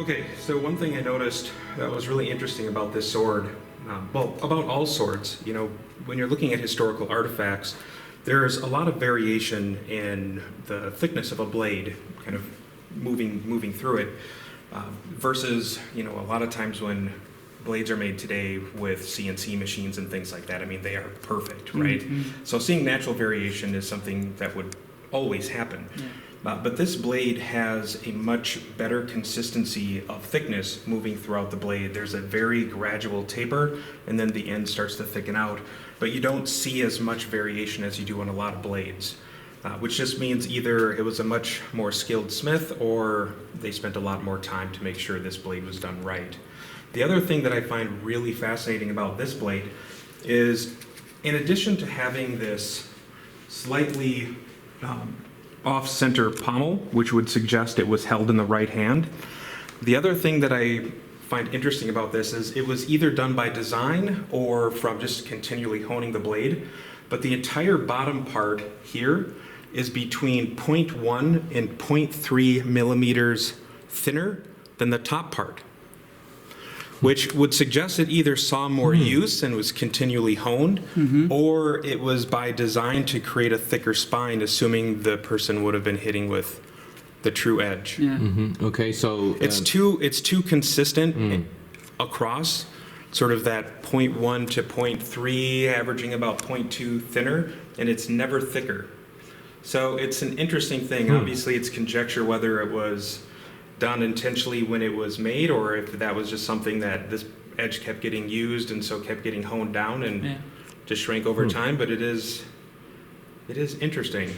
Okay, so one thing I noticed that was really interesting about this sword, well, about all swords, you know, when you're looking at historical artifacts, there's a lot of variation in the thickness of a blade, kind of moving through it, versus, you know, a lot of times when blades are made today with CNC machines and things like that, I mean, they are perfect, right? Mm-hmm. So seeing natural variation is something that would always happen. Yeah. But this blade has a much better consistency of thickness moving throughout the blade. There's a very gradual taper, and then the end starts to thicken out. But you don't see as much variation as you do on a lot of blades, which just means either it was a much more skilled smith or they spent a lot more time to make sure this blade was done right. The other thing that I find really fascinating about this blade is, in addition to having this slightly off-center pommel, which would suggest it was held in the right hand. The other thing that I find interesting about this is it was either done by design or from just continually honing the blade, but the entire bottom part here is between 0.1 and 0.3 millimeters thinner than the top part, which would suggest it either saw more use and was continually honed, or it was by design to create a thicker spine, assuming the person would have been hitting with the true edge. Yeah. Okay, so It's too consistent across, sort of that 0.1 to 0.3, averaging about 0.2 thinner, and it's never thicker. So it's an interesting thing. Obviously, it's conjecture whether it was done intentionally when it was made, or if that was just something that this edge kept getting used and so kept getting honed down and just shrank over time. But it is interesting.